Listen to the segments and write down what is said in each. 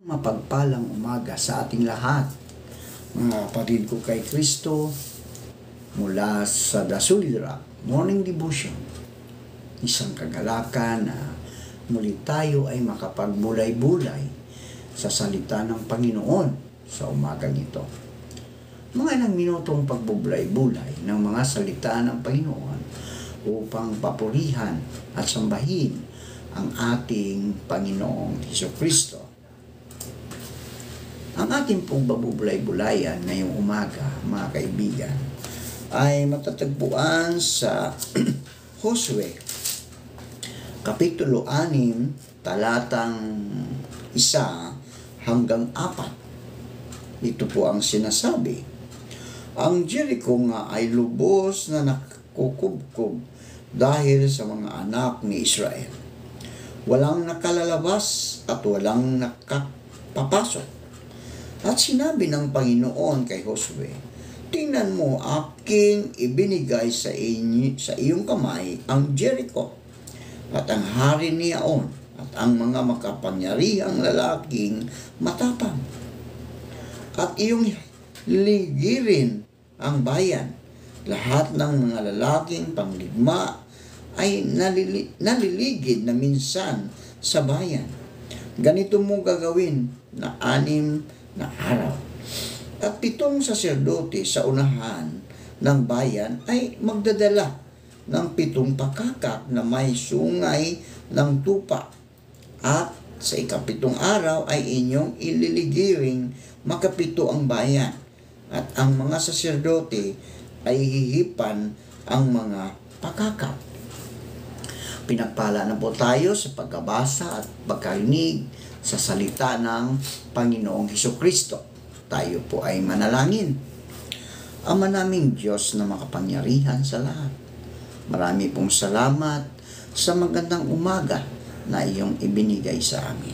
Mapagpalang umaga sa ating lahat, mga kapatid ko kay Kristo, mula sa The Solid Rock Morning Devotion. Isang kagalakan na muli tayo ay makapagbulay-bulay sa salita ng Panginoon sa umagang ito. Mga ilang minutong pagbubulay-bulay ng mga salita ng Panginoon upang papurihan at sambahin ang ating Panginoong Hesukristo. Ang ating pong babubulay-bulayan ngayong umaga, mga kaibigan, ay matatagpuan sa Josue, Kapitulo 6, talatang 1 hanggang 4. Ito po ang sinasabi. Ang Jericho nga ay lubos na nakukubkob dahil sa mga anak ni Israel. Walang nakalalabas at walang nakapapasok. At sinabi ng Panginoon kay Josue, tingnan mo, aking ibinigay sa iyong kamay ang Jericho at ang hari niyaon at ang mga makapangyarihang lalaking matapang. At iyong ligirin ang bayan. Lahat ng mga lalaking pangligma ay naliligid na minsan sa bayan. Ganito mo gagawin na 6 na araw. At 7 saserdote sa unahan ng bayan ay magdadala ng 7 pakakak na may sungay ng tupa. At sa ika-7 araw ay inyong ililigiring makapito ang bayan. At ang mga saserdote ay hihipan ang mga pakakak. Pinagpala na po tayo sa pagkabasa at pagkarinig sa salita ng Panginoong Hesukristo. Tayo po ay manalangin. Ama naming Diyos na makapangyarihan sa lahat, marami pong salamat sa magandang umaga na iyong ibinigay sa amin.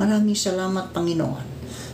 Maraming salamat, Panginoon,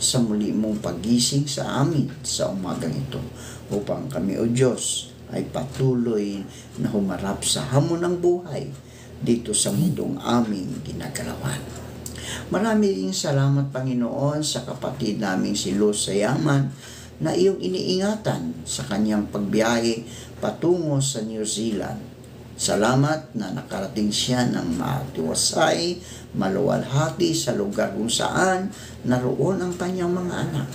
sa muli mong pagising sa amin sa umagang ito upang kami, O Diyos, ay patuloy na humarap sa hamon ng buhay dito sa mundong aming ginagalawan. Marami ring salamat, Panginoon, sa kapatid naming si Luz Sayaman na iyong iniingatan sa kanyang pagbiyahe patungo sa New Zealand. Salamat na nakarating siya ng matiwasay, maluwalhati sa lugar kung saan naroon ang kanyang mga anak.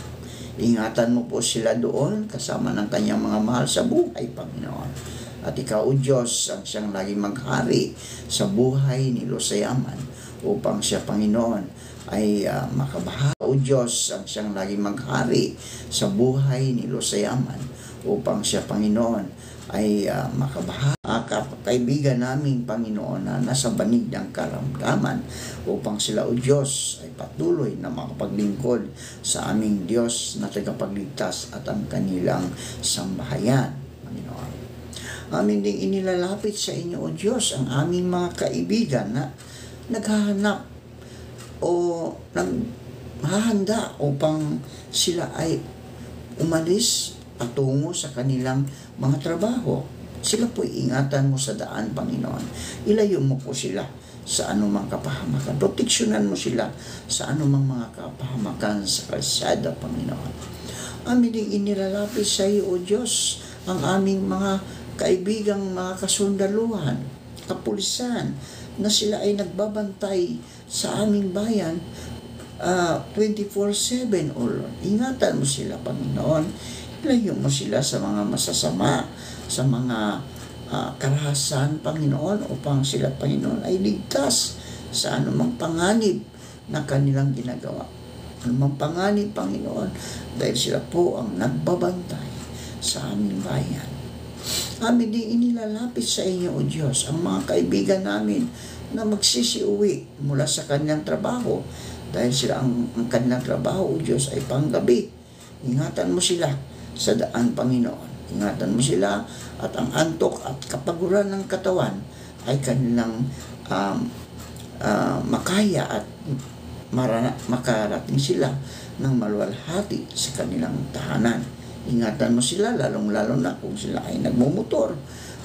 Ingatan mo po sila doon kasama ng kanyang mga mahal sa buhay, Panginoon. At ikaw, O Diyos, ang siyang laging maghari sa buhay ni Luz Sayaman upang siya, Panginoon, ay makabahala. O Diyos, ang siyang laging maghari sa buhay ni Luz Sayaman upang siya, Panginoon, ay makabahala. Kaibigan naming Panginoon na nasa banig ng karamdaman upang sila, O Diyos, ay patuloy na makapaglingkod sa aming Diyos na tagapagligtas at ang kanilang sambahayan, Panginoon. Amin ding inilalapit sa inyo, O Diyos, ang aming mga kaibigan na naghahanap o naghahanda upang sila ay umalis patungo sa kanilang mga trabaho. Sila po ingatan mo sa daan, Panginoon. Ilayo mo po sila sa anumang kapahamakan. Proteksyonan mo sila sa anumang mga kapahamakan sa kalsada, Panginoon. Amin ding inilalapit sa iyo, O Diyos, ang aming mga kaibigang mga kasundaluhan, kapulisan, na sila ay nagbabantay sa aming bayan 24/7, O Lord. Ingatan mo sila, Panginoon. Ilayo mo sila sa mga masasama, sa mga karahasan, Panginoon, upang sila, Panginoon, ay ligtas sa anumang panganib na kanilang ginagawa. Anumang panganib, Panginoon, dahil sila po ang nagbabantay sa aming bayan. Amin din inilalapit sa inyo, O Diyos, ang mga kaibigan namin na magsisiuwi mula sa kanilang trabaho dahil sila ang kanilang trabaho, O Diyos, ay panggabi. Ingatan mo sila sa daan, Panginoon. Ingatan mo sila at ang antok at kapaguran ng katawan ay kanilang makaya at makarating sila ng maluwalhati sa kanilang tahanan. Ingatan mo sila, lalong-lalo na kung sila ay nagmumotor.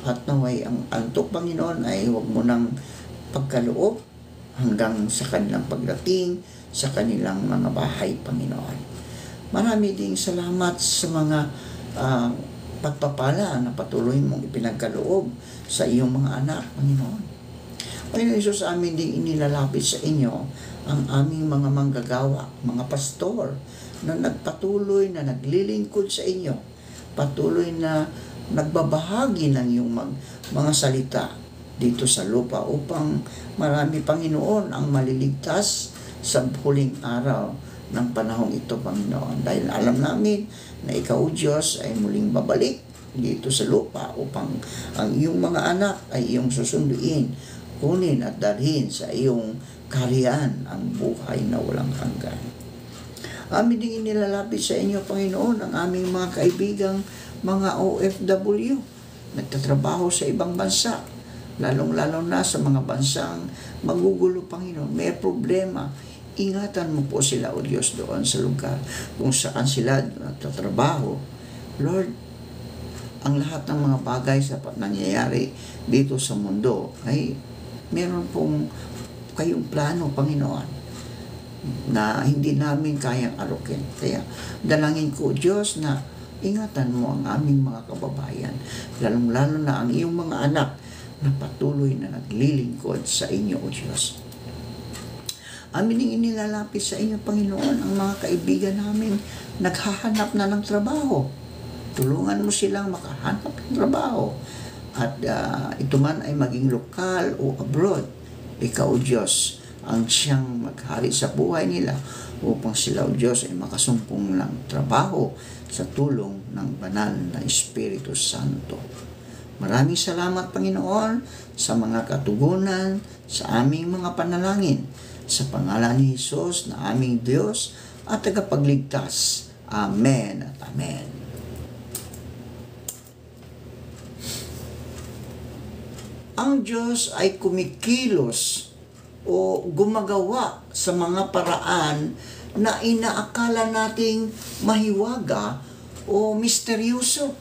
At naway ang antok, Panginoon, ay huwag mo nang pagkaloob hanggang sa kanilang pagdating sa kanilang mga bahay, Panginoon. Marami ding salamat sa mga pagpapala na patuloy mong ipinagkaloob sa iyong mga anak, Panginoon. Panginoon Isus, amin ding inilalapit sa inyo ang aming mga manggagawa, mga pastor, na nagpatuloy na naglilingkod sa inyo, patuloy na nagbabahagi ng iyong mga salita dito sa lupa upang marami, Panginoon, ang maliligtas sa huling araw ng panahong ito, Panginoon. Dahil alam namin na Ikaw, O Diyos, ay muling babalik dito sa lupa upang ang iyong mga anak ay iyong susunduin, kunin at dalhin sa iyong kaharian ang buhay na walang hanggan. Amin din inilalapit sa inyo, Panginoon, ang aming mga kaibigang mga OFW, nagtatrabaho sa ibang bansa, lalong-lalo na sa mga bansang magugulo, Panginoon. May problema. Ingatan mo po sila, O Diyos, doon sa lugar kung saan sila nagtatrabaho. Lord, ang lahat ng mga bagay sa nangyayari dito sa mundo ay meron pong kayong plano, Panginoon, na hindi namin kayang arukin. Kaya dalangin ko, Diyos, na ingatan mo ang aming mga kababayan, lalong-lalo na ang iyong mga anak na patuloy na naglilingkod sa inyo, O Diyos. Amin din inilalapit sa inyo, Panginoon, ang mga kaibigan namin naghahanap na ng trabaho. Tulungan mo silang makahanap ng trabaho. At ito man ay maging lokal o abroad, Ikaw, O Diyos, ang siyang maghari sa buhay nila upang sila, O Diyos, ay makasumpong ng trabaho sa tulong ng banal na Espiritu Santo. Maraming salamat, Panginoon, sa mga katugunan, sa aming mga panalangin. Sa pangalan ni Jesus na aming Diyos at tagapagligtas. Amen at Amen. Ang Diyos ay kumikilos o gumagawa sa mga paraan na inaakala nating mahiwaga o misteryoso.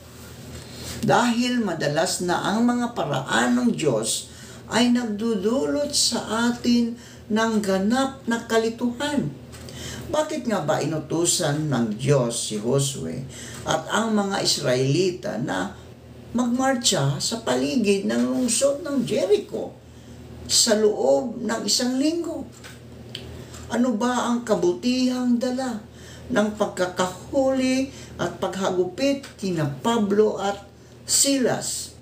Dahil madalas na ang mga paraan ng Diyos ay nagdudulot sa atin ng ganap na kalituhan. Bakit nga ba inutusan ng Diyos si Josue at ang mga Israelita na magmarcha sa paligid ng lungsod ng Jericho sa loob ng 1 linggo? Ano ba ang kabutihang dala ng pagkakahuli at paghagupit kina Pablo at Silas?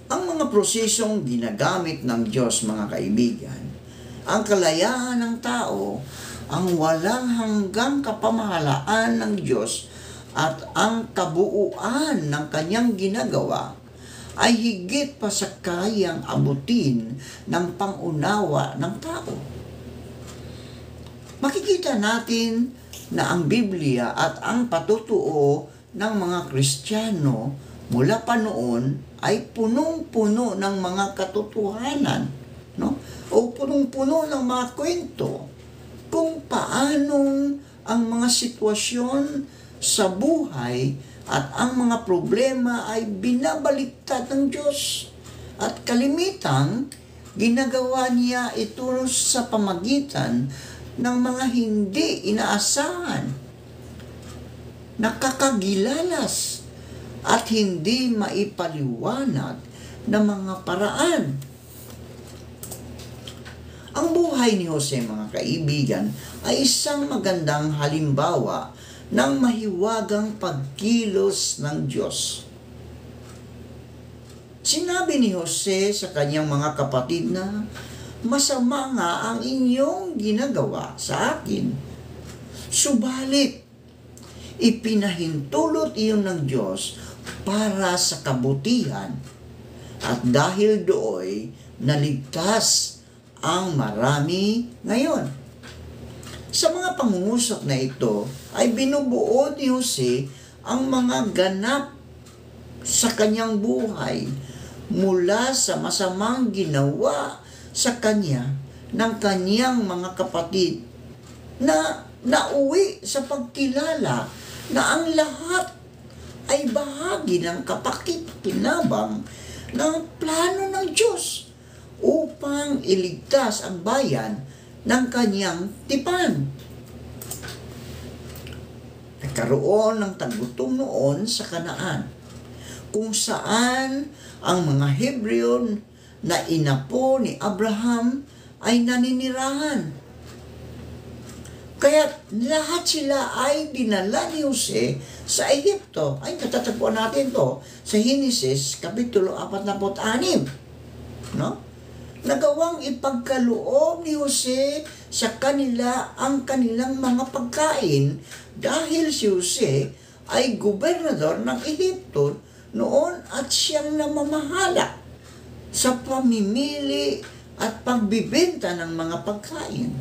Ang mga prosesong ginagamit ng Diyos, mga kaibigan, ang kalayaan ng tao, ang walang hanggang kapamahalaan ng Diyos at ang kabuuan ng kanyang ginagawa ay higit pa sa kayang abutin ng pangunawa ng tao. Makikita natin na ang Biblia at ang patutuo ng mga Kristiyano mula pa noon ay punong-puno ng mga katotohanan, no? O punong-puno ng mga kwento kung paanong ang mga sitwasyon sa buhay at ang mga problema ay binabaliktad ng Diyos. At kalimitang, ginagawa niya ito sa pamagitan ng mga hindi inaasahan, nakakagilalas, at hindi maipaliwanag na mga paraan. Ang buhay ni Jose, mga kaibigan, ay isang magandang halimbawa ng mahiwagang pagkilos ng Diyos. Sinabi ni Jose sa kanyang mga kapatid na, "Masama nga ang inyong ginagawa sa akin. Subalit, ipinahintulot iyon ng Diyos para sa kabutihan, at dahil dooy naligtas ang marami ngayon." Sa mga pangungusap na ito ay binubuo ni Jose ang mga ganap sa kanyang buhay mula sa masamang ginawa sa kanya ng kanyang mga kapatid na nauwi sa pagkilala na ang lahat ay bahagi ng kapakinabangan ng plano ng Diyos upang iligtas ang bayan ng kanyang tipan. Nagkaroon ng tagutom noon sa Kanaan, kung saan ang mga Hebreo na inapo ni Abraham ay naninirahan. Kaya lahat sila ay dinala ni Jose sa Ehipto. Ay, natatagpuan natin to sa Henesis, Kapitulo 46. No? Nagawang ipagkaloob ni Jose sa kanila ang kanilang mga pagkain dahil si Jose ay gobernador ng Ehipto noon at siyang namamahala sa pamimili at pagbibenta ng mga pagkain.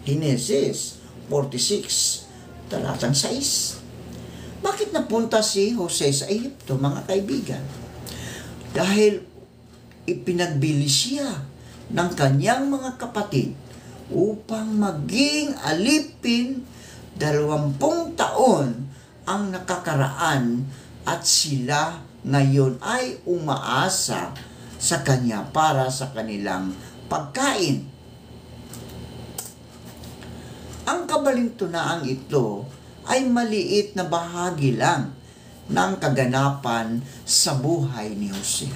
Henesis 46, talatang 6. Bakit napunta si Jose sa Ehipto, mga kaibigan? Dahil ipinagbili siya ng kanyang mga kapatid upang maging alipin 20 taon ang nakakaraan at sila ngayon ay umaasa sa kanya para sa kanilang pagkain. Ang kabalintunaang ito ay maliit na bahagi lang ng kaganapan sa buhay ni Jose.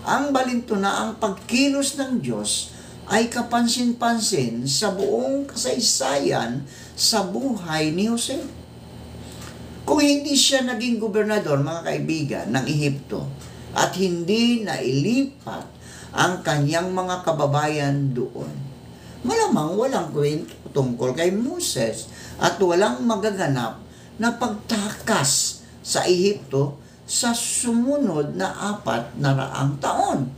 Ang balintunaang pagkilos ng Diyos ay kapansin-pansin sa buong kasaysayan sa buhay ni Jose. Kung hindi siya naging gobernador, mga kaibigan, ng Ehipto at hindi nailipat ang kanyang mga kababayan doon, malamang walang kwento tungkol kay Moses at walang magaganap na pagtakas sa Ehipto sa sumunod na 400 taon.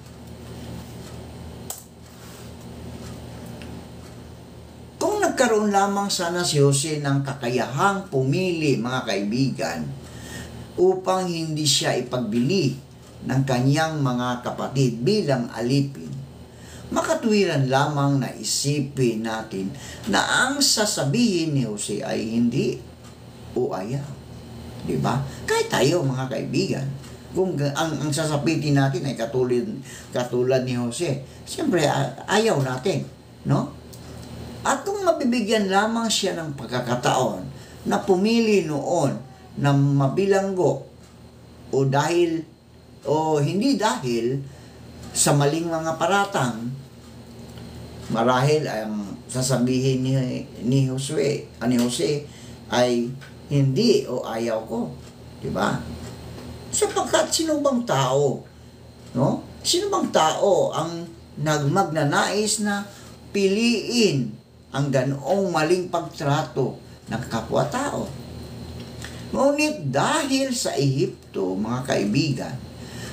Kung nagkaroon lamang sana si Jose ng kakayahang pumili, mga kaibigan, upang hindi siya ipagbili ng kanyang mga kapatid bilang alipin, makatwiran lamang na isipin natin na ang sasabihin ni Jose ay hindi o ayaw. Diba? Kahit tayo, mga kaibigan, kung ang sasapitin natin ay katulad ni Jose, siyempre ayaw natin, no? At kung mabibigyan lamang siya ng pagkakataon na pumili noon na mabilanggo o hindi dahil sa maling mga paratang, marahil ang sasabihin ni Jose ay hindi o ayaw ko, di ba? Sapagkat sino bang tao, no? Sino bang tao ang magnanais na piliin ang ganoong maling pagtrato ng kapwa-tao? Ngunit dahil sa Ehipto, mga kaibigan,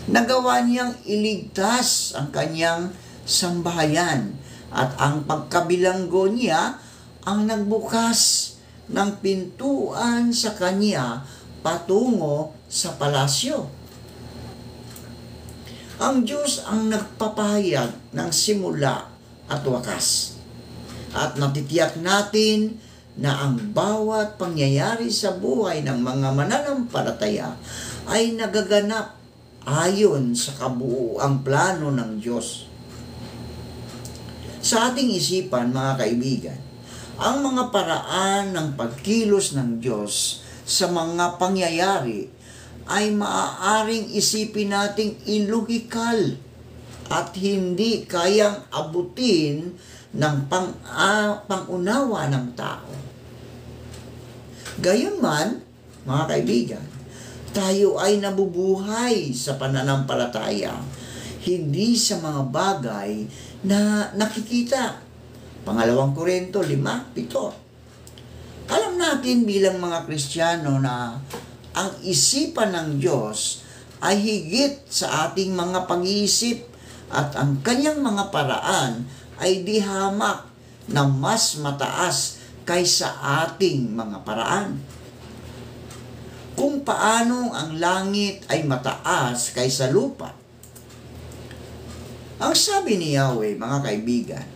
nagawa niyang iligtas ang kanyang sambahayan at ang pagkabilanggo niya ang nagbukas ng pintuan sa kanya patungo sa palasyo. Ang Diyos ang nagpapahayag ng simula at wakas. At natitiyak natin na ang bawat pangyayari sa buhay ng mga mananampalataya ay nagaganap ayon sa kabuuang plano ng Diyos. Sa ating isipan, mga kaibigan, ang mga paraan ng pagkilos ng Diyos sa mga pangyayari ay maaaring isipin nating ilogikal at hindi kayang abutin ng pangunawa ng tao. Gayunman, mga kaibigan, tayo ay nabubuhay sa pananampalataya, hindi sa mga bagay na nakikita. 2 Korinto 5:7. Alam natin bilang mga Kristiyano na ang isipan ng Diyos ay higit sa ating mga pag-iisip at ang kanyang mga paraan ay di hamak na mas mataas kaysa ating mga paraan. Kung paano ang langit ay mataas kaysa lupa. Ang sabi ni Yahweh, mga kaibigan,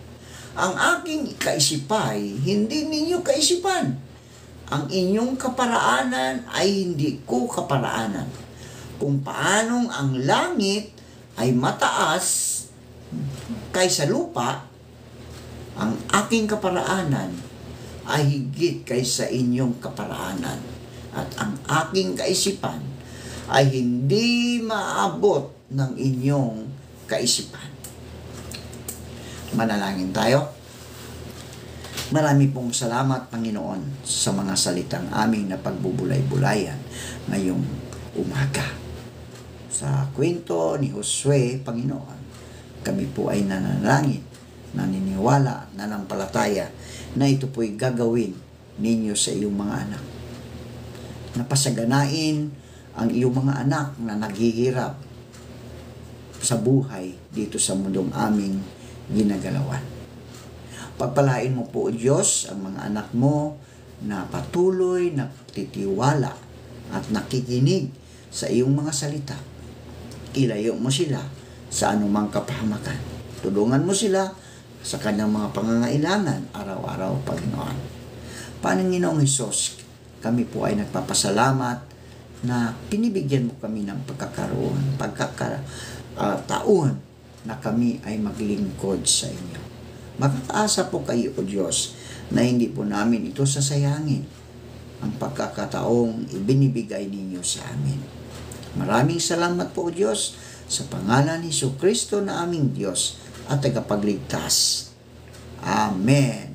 ang aking kaisipay, hindi ninyo kaisipan. Ang inyong kaparaanan ay hindi ko kaparaanan. Kung paanong ang langit ay mataas kaysa lupa, ang aking kaparaanan ay higit kaysa inyong kaparaanan, at ang aking kaisipan ay hindi maabot ng inyong kaisipan. Manalangin tayo. Marami pong salamat, Panginoon, sa mga salitang aming na pagbubulay-bulayan ngayong umaga. Sa kwento ni Josue, Panginoon, kami po ay nananalangin, naniniwala, nanampalataya na ito po'y gagawin ninyo sa iyong mga anak. Napasaganain ang iyong mga anak na naghihirap sa buhay dito sa mundong aming ginagalawan. Pagpalain mo po, O Diyos, ang mga anak mo na patuloy na titiwala at nakikinig sa iyong mga salita. Ilayo mo sila sa anumang kapahamakan. Tulungan mo sila sa kanyang mga pangangailangan araw-araw, Panginoon. Panginoong Hesus, kami po ay nagpapasalamat na pinibigyan mo kami ng pagkakataon na kami ay maglingkod sa inyo. Makakaasa po kayo, O Diyos, na hindi po namin ito sasayangin ang pagkakataong ibinibigay ninyo sa amin. Maraming salamat po, O Diyos, sa pangalan ni Jesucristo na aming Diyos at tagapagligtas. Amen.